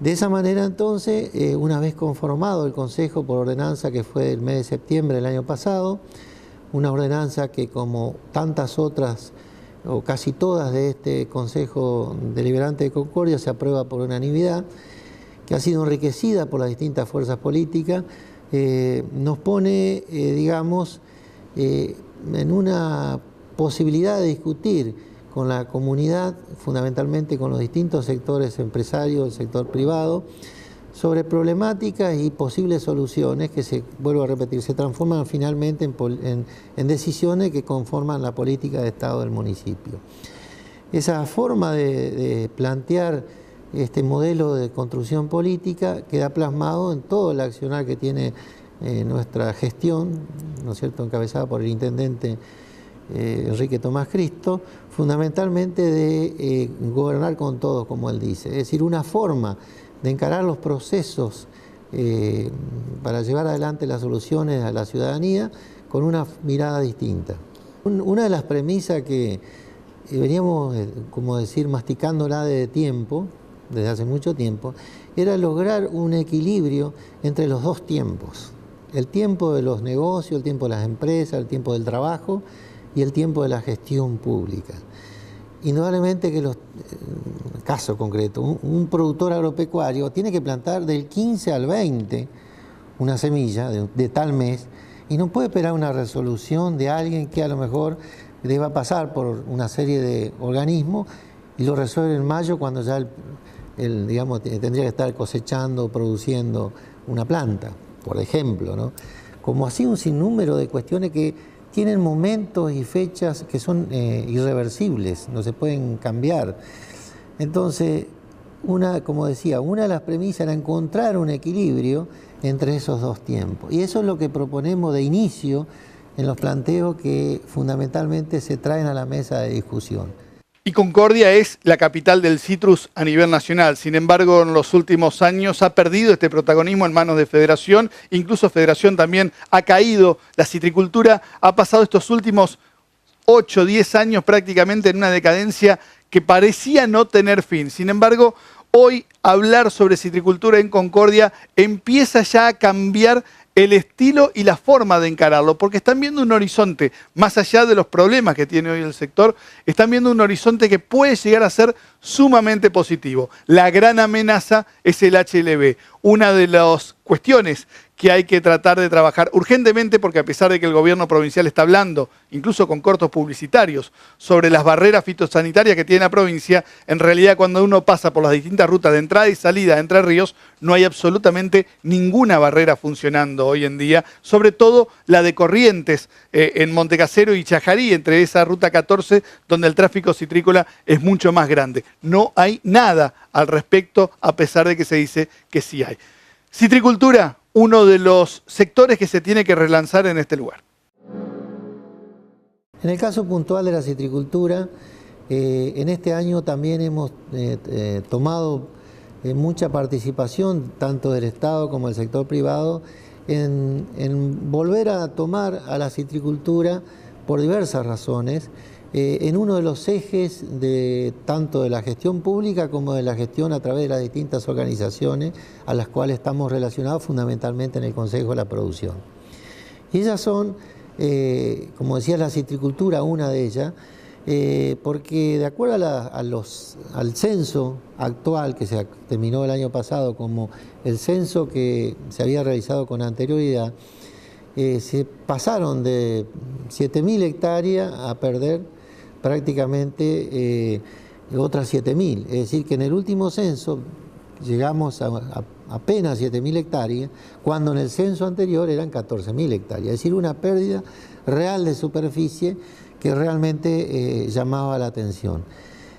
De esa manera entonces, una vez conformado el Consejo por ordenanza que fue el mes de septiembre del año pasado, una ordenanza que como tantas otras o casi todas de este Consejo Deliberante de Concordia se aprueba por unanimidad, que ha sido enriquecida por las distintas fuerzas políticas, nos pone, digamos, en una posibilidad de discutir con la comunidad, fundamentalmente con los distintos sectores empresarios, el sector privado, sobre problemáticas y posibles soluciones que, vuelvo a repetir, se transforman finalmente en decisiones que conforman la política de Estado del municipio. Esa forma de plantear este modelo de construcción política queda plasmado en todo el accionar que tiene nuestra gestión, ¿no es cierto?, encabezada por el intendente Enrique Tomás Cristo, fundamentalmente de gobernar con todos, como él dice. Es decir, una forma de encarar los procesos para llevar adelante las soluciones a la ciudadanía con una mirada distinta. Una de las premisas que veníamos, como decir, masticándola desde hace mucho tiempo, era lograr un equilibrio entre los dos tiempos. El tiempo de los negocios, el tiempo de las empresas, el tiempo del trabajo y el tiempo de la gestión pública. Indudablemente que caso concreto, un productor agropecuario tiene que plantar del 15 al 20 una semilla de tal mes y no puede esperar una resolución de alguien que a lo mejor deba pasar por una serie de organismos y lo resuelve en mayo cuando ya digamos, tendría que estar cosechando, produciendo una planta, por ejemplo, ¿no? Como así un sinnúmero de cuestiones que tienen momentos y fechas que son irreversibles, no se pueden cambiar. Entonces, como decía, una de las premisas era encontrar un equilibrio entre esos dos tiempos. Y eso es lo que proponemos de inicio en los planteos que fundamentalmente se traen a la mesa de discusión. Y Concordia es la capital del citrus a nivel nacional. Sin embargo, en los últimos años ha perdido este protagonismo en manos de Federación. Incluso Federación también ha caído. La citricultura ha pasado estos últimos 8 o 10 años prácticamente en una decadencia que parecía no tener fin. Sin embargo, hoy hablar sobre citricultura en Concordia empieza ya a cambiar el estilo y la forma de encararlo, porque están viendo un horizonte, más allá de los problemas que tiene hoy el sector, están viendo un horizonte que puede llegar a ser sumamente positivo. La gran amenaza es el HLB, una de las cuestiones que hay que tratar de trabajar urgentemente, porque a pesar de que el gobierno provincial está hablando, incluso con cortos publicitarios, sobre las barreras fitosanitarias que tiene la provincia, en realidad cuando uno pasa por las distintas rutas de entrada y salida de Entre Ríos, no hay absolutamente ninguna barrera funcionando hoy en día, sobre todo la de Corrientes, en Montecasero y Chajarí, entre esa ruta 14, donde el tráfico citrícola es mucho más grande. No hay nada al respecto, a pesar de que se dice que sí hay. Citricultura, uno de los sectores que se tiene que relanzar en este lugar. En el caso puntual de la citricultura, en este año también hemos tomado mucha participación, tanto del Estado como del sector privado, en volver a tomar a la citricultura por diversas razones, en uno de los ejes tanto de la gestión pública como de la gestión a través de las distintas organizaciones a las cuales estamos relacionados fundamentalmente en el Consejo de la Producción. Y ellas son, como decía, la citricultura, una de ellas, porque de acuerdo al censo actual que se terminó el año pasado, como el censo que se había realizado con anterioridad, se pasaron de 7.000 hectáreas a perder prácticamente otras 7.000. Es decir, que en el último censo llegamos a apenas 7.000 hectáreas, cuando en el censo anterior eran 14.000 hectáreas. Es decir, una pérdida real de superficie que realmente llamaba la atención.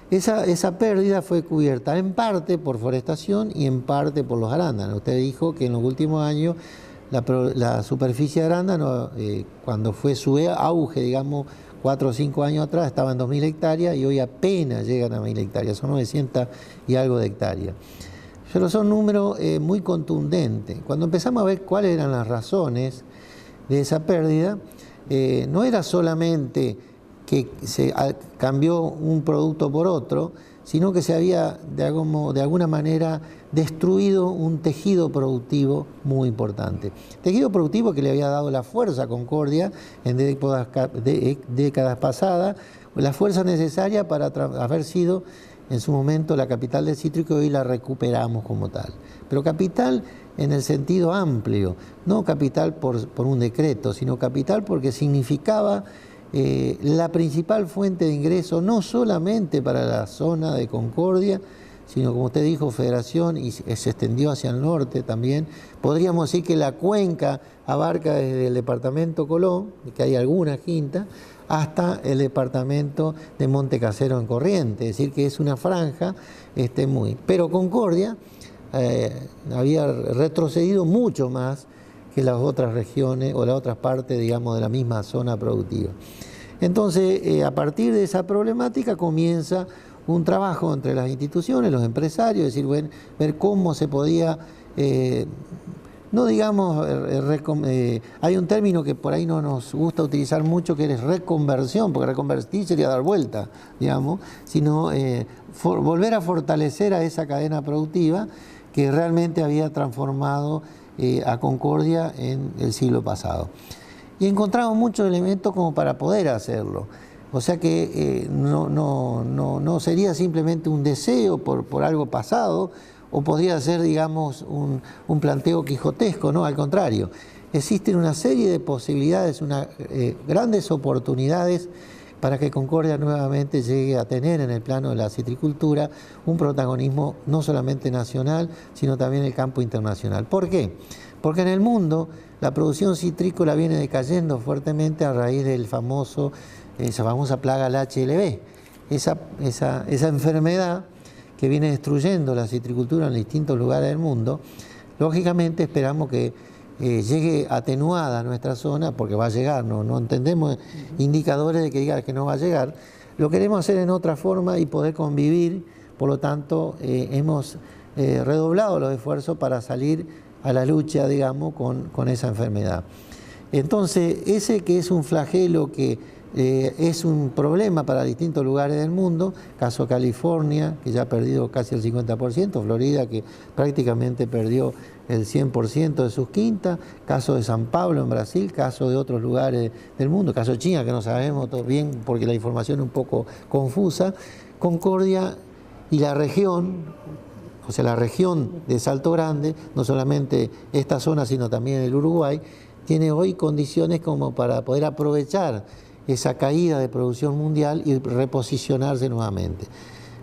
Esa pérdida fue cubierta en parte por forestación y en parte por los arándanos. Usted dijo que en los últimos años la superficie de arándano, cuando fue su auge, digamos, 4 o 5 años atrás, estaba en 2.000 hectáreas y hoy apenas llegan a 1.000 hectáreas, son 900 y algo de hectáreas. Pero son números muy contundentes. Cuando empezamos a ver cuáles eran las razones de esa pérdida, no era solamente que se cambió un producto por otro, sino que se había de alguna manera destruido un tejido productivo muy importante. Tejido productivo que le había dado la fuerza a Concordia en décadas pasadas, la fuerza necesaria para haber sido en su momento la capital del cítrico, y hoy la recuperamos como tal. Pero capital en el sentido amplio, no capital por un decreto, sino capital porque significaba la principal fuente de ingreso, no solamente para la zona de Concordia, sino, como usted dijo, Federación, y se extendió hacia el norte también. Podríamos decir que la cuenca abarca desde el departamento Colón, que hay algunas quintas, hasta el departamento de Monte Casero en Corrientes, es decir, que es una franja Pero Concordia había retrocedido mucho más que las otras regiones o las otras partes, digamos, de la misma zona productiva. Entonces, a partir de esa problemática comienza un trabajo entre las instituciones, los empresarios, es decir, bueno, ver cómo se podía, no digamos, hay un término que por ahí no nos gusta utilizar mucho, que es reconversión, porque reconvertir sería dar vuelta, digamos, sino volver a fortalecer a esa cadena productiva que realmente había transformado a Concordia en el siglo pasado. Y encontramos muchos elementos como para poder hacerlo. O sea que no sería simplemente un deseo por algo pasado, o podría ser, digamos, un planteo quijotesco, ¿no? Al contrario, existen una serie de posibilidades, grandes oportunidades para que Concordia nuevamente llegue a tener en el plano de la citricultura un protagonismo no solamente nacional, sino también en el campo internacional. ¿Por qué? Porque en el mundo la producción citrícola viene decayendo fuertemente a raíz del esa famosa plaga del HLB, esa enfermedad que viene destruyendo la citricultura en distintos lugares del mundo. Lógicamente esperamos que llegue atenuada a nuestra zona, porque va a llegar, no entendemos indicadores de que diga que no va a llegar. Lo queremos hacer en otra forma y poder convivir, por lo tanto hemos redoblado los esfuerzos para salir a la lucha, digamos, con esa enfermedad. Entonces, ese que es un flagelo que es un problema para distintos lugares del mundo, caso California, que ya ha perdido casi el 50%, Florida, que prácticamente perdió el 100% de sus quintas, caso de San Pablo en Brasil, caso de otros lugares del mundo, caso de China, que no sabemos todo bien porque la información es un poco confusa. Concordia y la región, o sea, la región de Salto Grande, no solamente esta zona, sino también el Uruguay, tiene hoy condiciones como para poder aprovechar esa caída de producción mundial y reposicionarse nuevamente.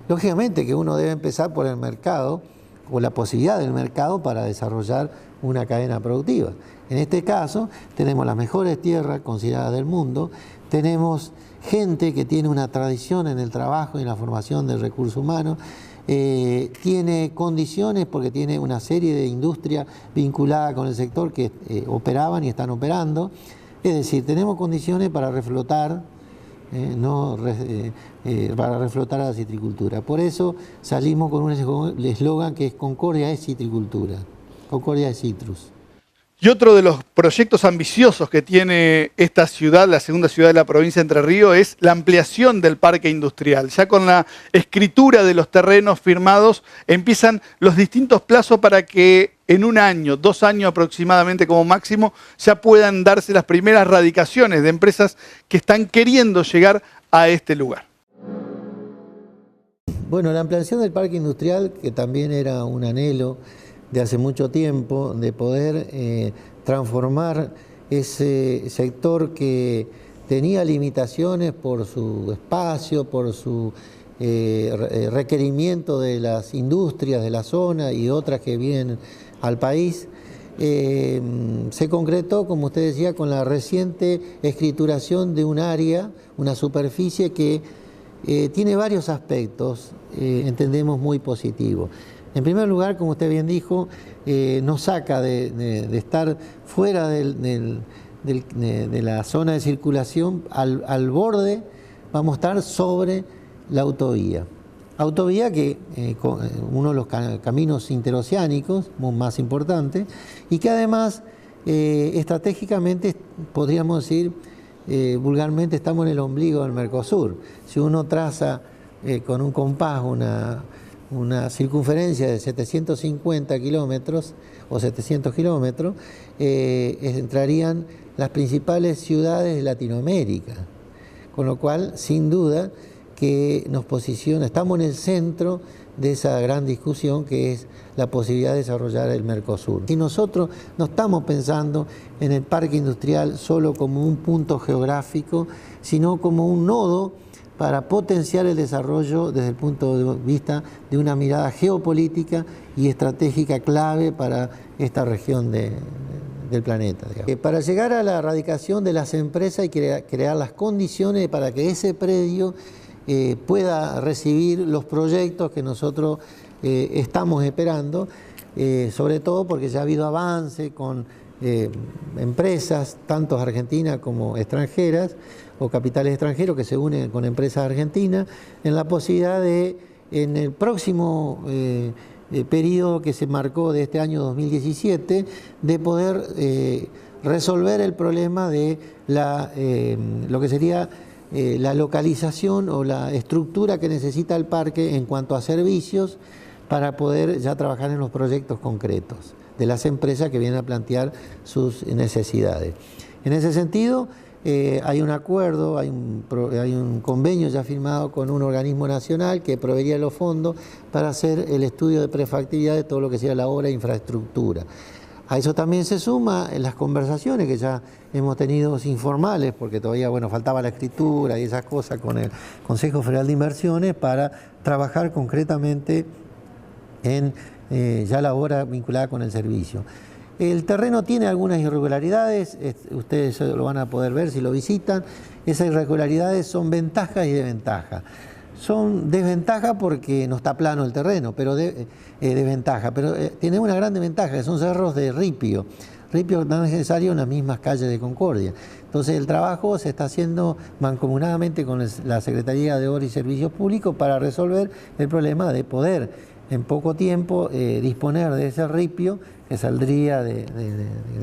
Lógicamente que uno debe empezar por el mercado, o la posibilidad del mercado para desarrollar una cadena productiva. En este caso, tenemos las mejores tierras consideradas del mundo, tenemos gente que tiene una tradición en el trabajo y en la formación del recurso humano, tiene condiciones porque tiene una serie de industrias vinculadas con el sector que operaban y están operando. Es decir, tenemos condiciones para reflotar, para reflotar a la citricultura. Por eso salimos con un eslogan que es Concordia es citricultura, Concordia es citrus. Y otro de los proyectos ambiciosos que tiene esta ciudad, la segunda ciudad de la provincia de Entre Ríos, es la ampliación del parque industrial. Ya con la escritura de los terrenos firmados empiezan los distintos plazos para que en 1 año, 2 años aproximadamente como máximo, ya puedan darse las primeras radicaciones de empresas que están queriendo llegar a este lugar. Bueno, la ampliación del parque industrial, que también era un anhelo de hace mucho tiempo, de poder transformar ese sector que tenía limitaciones por su espacio, por su requerimiento de las industrias de la zona y otras que vienen al país, se concretó, como usted decía, con la reciente escrituración de un área, una superficie que tiene varios aspectos, entendemos, muy positivos. En primer lugar, como usted bien dijo, nos saca de estar fuera de la zona de circulación, al borde, vamos a estar sobre la autovía. Autovía que uno de los caminos interoceánicos más importantes y que además estratégicamente, podríamos decir vulgarmente, estamos en el ombligo del Mercosur. Si uno traza con un compás una circunferencia de 750 kilómetros o 700 kilómetros, entrarían las principales ciudades de Latinoamérica. Con lo cual, sin duda, que nos posiciona, estamos en el centro de esa gran discusión que es la posibilidad de desarrollar el Mercosur. Y nosotros no estamos pensando en el parque industrial solo como un punto geográfico, sino como un nodo para potenciar el desarrollo desde el punto de vista de una mirada geopolítica y estratégica clave para esta región del planeta. Para llegar a la erradicación de las empresas hay que crear las condiciones para que ese predio pueda recibir los proyectos que nosotros estamos esperando, sobre todo porque ya ha habido avance con empresas, tanto argentinas como extranjeras, o capitales extranjeros que se unen con empresas argentinas, en la posibilidad de, en el próximo periodo que se marcó de este año 2017, de poder resolver el problema de lo que sería la localización o la estructura que necesita el parque en cuanto a servicios para poder ya trabajar en los proyectos concretos de las empresas que vienen a plantear sus necesidades. En ese sentido, hay un acuerdo, hay un convenio ya firmado con un organismo nacional que proveería los fondos para hacer el estudio de prefactibilidad de todo lo que sea la obra de infraestructura. A eso también se suma en las conversaciones que ya hemos tenido informales, porque todavía faltaba la escritura y esas cosas con el Consejo Federal de Inversiones para trabajar concretamente en ya la obra vinculada con el servicio. El terreno tiene algunas irregularidades, ustedes lo van a poder ver si lo visitan. Esas irregularidades son ventajas y desventajas. Son desventajas porque no está plano el terreno, pero desventaja. Pero tiene una gran desventaja, que son cerros de ripio. Ripio no es necesario en las mismas calles de Concordia. Entonces el trabajo se está haciendo mancomunadamente con la Secretaría de Obras y Servicios Públicos para resolver el problema de poder en poco tiempo disponer de ese ripio que saldría de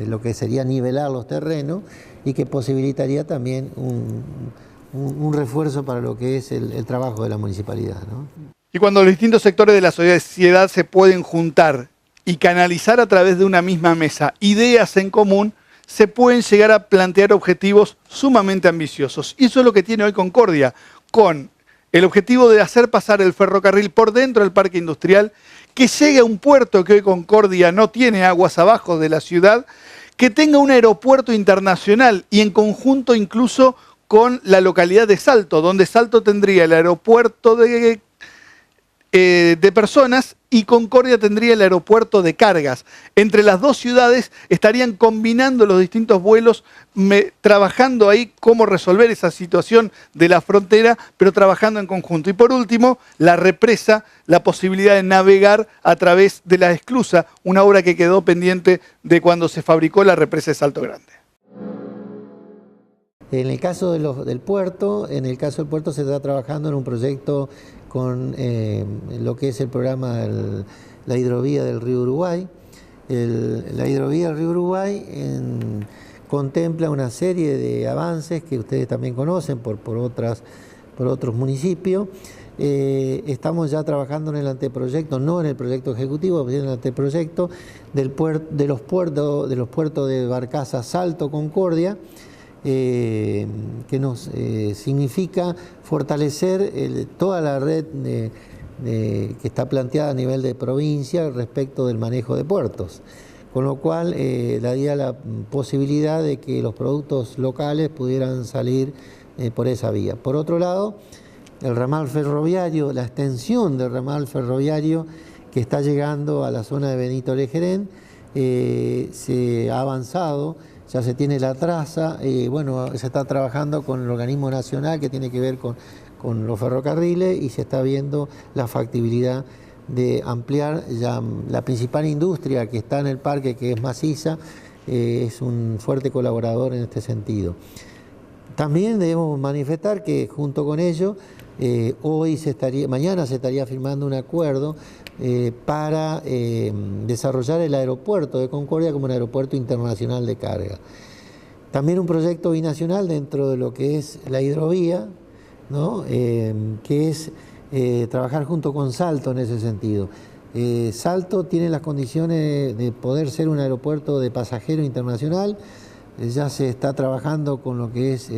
lo que sería nivelar los terrenos y que posibilitaría también un refuerzo para lo que es el trabajo de la municipalidad, ¿no? Y cuando los distintos sectores de la sociedad se pueden juntar y canalizar a través de una misma mesa ideas en común, se pueden llegar a plantear objetivos sumamente ambiciosos. Y eso es lo que tiene hoy Concordia, con el objetivo de hacer pasar el ferrocarril por dentro del parque industrial, que llegue a un puerto que hoy Concordia no tiene, aguas abajo de la ciudad, que tenga un aeropuerto internacional y en conjunto incluso con la localidad de Salto, donde Salto tendría el aeropuerto de personas y Concordia tendría el aeropuerto de cargas. Entre las dos ciudades estarían combinando los distintos vuelos, trabajando ahí cómo resolver esa situación de la frontera, pero trabajando en conjunto. Y por último, la represa, la posibilidad de navegar a través de la esclusa, una obra que quedó pendiente de cuando se fabricó la represa de Salto Grande. En el caso del puerto, se está trabajando en un proyecto con lo que es el programa, la hidrovía del río Uruguay. La hidrovía del río Uruguay contempla una serie de avances que ustedes también conocen por otros municipios. Estamos ya trabajando en el anteproyecto, no en el proyecto ejecutivo, sino en el anteproyecto de los puertos de Barcaza, Salto, Concordia, que nos significa fortalecer toda la red que está planteada a nivel de provincia respecto del manejo de puertos, con lo cual daría la posibilidad de que los productos locales pudieran salir por esa vía. Por otro lado, el ramal ferroviario, la extensión del ramal ferroviario que está llegando a la zona de Benito Lejerén, se ha avanzado. Ya se tiene la traza, se está trabajando con el organismo nacional que tiene que ver con los ferrocarriles y se está viendo la factibilidad de ampliar ya la principal industria que está en el parque, que es Maciza, es un fuerte colaborador en este sentido. También debemos manifestar que junto con ello, mañana se estaría firmando un acuerdo para desarrollar el aeropuerto de Concordia como un aeropuerto internacional de carga. También un proyecto binacional dentro de lo que es la hidrovía, ¿no? Que es trabajar junto con Salto en ese sentido. Salto tiene las condiciones de poder ser un aeropuerto de pasajero internacional, ya se está trabajando con lo que es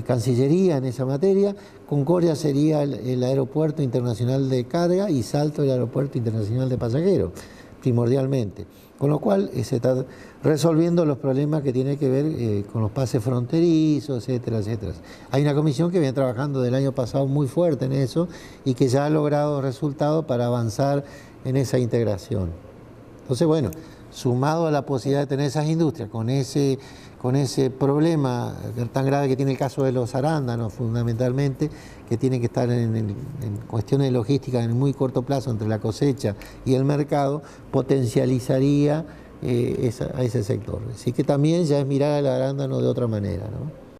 Cancillería en esa materia. Concordia sería el aeropuerto internacional de carga y Salto el aeropuerto internacional de pasajeros, primordialmente. Con lo cual se está resolviendo los problemas que tienen que ver con los pases fronterizos, etcétera, etcétera. Hay una comisión que viene trabajando del año pasado muy fuerte en eso y que ya ha logrado resultados para avanzar en esa integración. Entonces, bueno, sumado a la posibilidad de tener esas industrias con ese problema tan grave que tiene el caso de los arándanos, fundamentalmente, que tienen que estar en cuestiones de logística en muy corto plazo entre la cosecha y el mercado, potencializaría a ese sector. Así que también ya es mirar al arándano de otra manera, ¿no?